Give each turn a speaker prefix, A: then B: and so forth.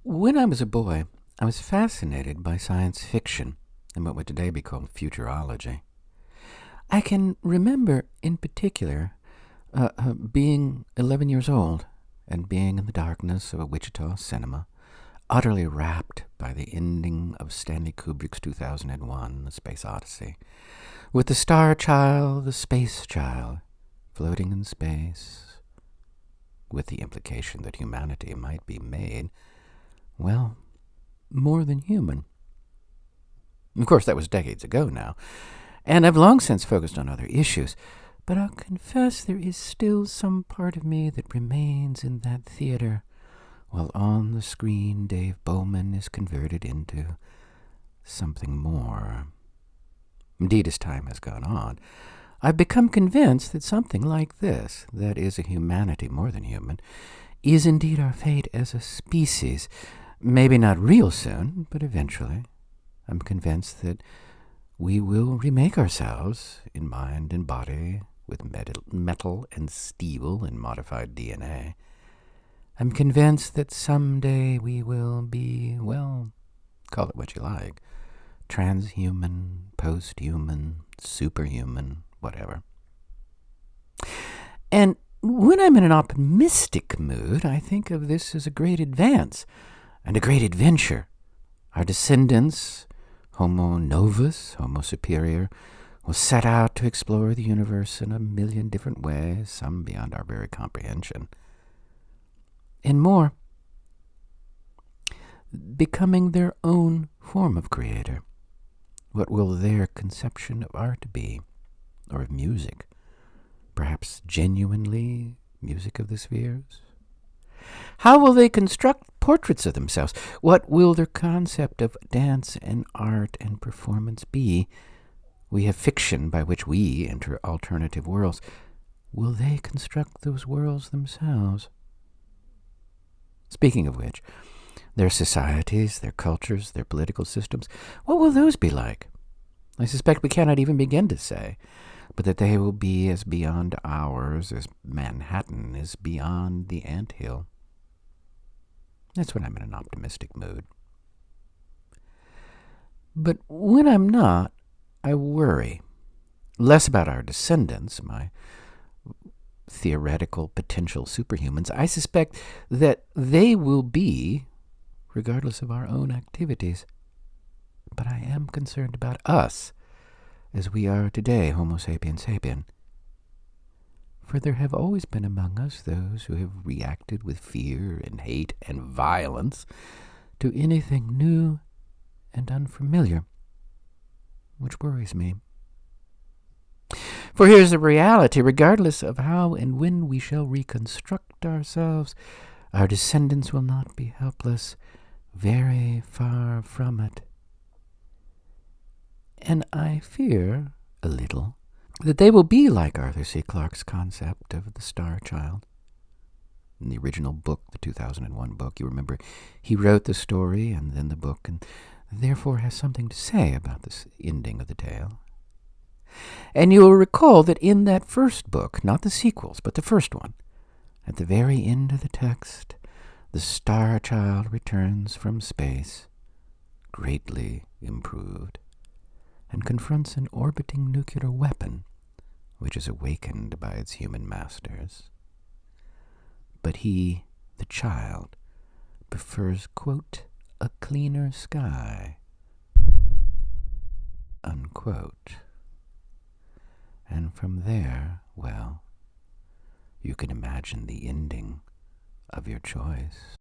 A: When I was a boy, I was fascinated by science fiction and what would today be called futurology. I can remember, in particular, being 11 years old and being in the darkness of a Wichita cinema, utterly rapt by the ending of Stanley Kubrick's 2001, The Space Odyssey, with the star child, the space child, floating in space, with the implication that humanity might be made, well, more than human. Of course, that was decades ago now, and I've long since focused on other issues, but I'll confess there is still some part of me that remains in that theater, while on the screen Dave Bowman is converted into something more. Indeed, as time has gone on, I've become convinced that something like this, that is a humanity more than human, is indeed our fate as a species. Maybe not real soon, but eventually. I'm convinced that we will remake ourselves in mind and body with metal and steel and modified DNA. I'm convinced that someday we will be, well, call it what you like, transhuman, posthuman, superhuman, whatever. And when I'm in an optimistic mood, I think of this as a great advance and a great adventure. Our descendants, Homo novus, Homo superior, will set out to explore the universe in a million different ways, some beyond our very comprehension. And more, becoming their own form of creator. What will their conception of art be, or of music? Perhaps genuinely music of the spheres? How will they construct portraits of themselves? What will their concept of dance and art and performance be? We have fiction by which we enter alternative worlds. Will they construct those worlds themselves? Speaking of which, their societies, their cultures, their political systems, what will those be like? I suspect we cannot even begin to say, but that they will be as beyond ours as Manhattan is beyond the anthill. That's when I'm in an optimistic mood. But when I'm not, I worry. Less about our descendants, my theoretical potential superhumans. I suspect that they will be, regardless of our own activities. But I am concerned about us, as we are today, Homo sapiens sapien. For there have always been among us those who have reacted with fear and hate and violence to anything new and unfamiliar, which worries me. For here's the reality: regardless of how and when we shall reconstruct ourselves, our descendants will not be helpless, very far from it. And I fear, a little, that they will be like Arthur C. Clarke's concept of the star child. In the original book, the 2001 book, you remember, he wrote the story and then the book, and therefore has something to say about this ending of the tale. And you will recall that in that first book, not the sequels, but the first one, at the very end of the text, the star child returns from space, greatly improved, and confronts an orbiting nuclear weapon, which is awakened by its human masters. But he, the child, prefers, quote, a cleaner sky, unquote. And from there, well, you can imagine the ending of your choice.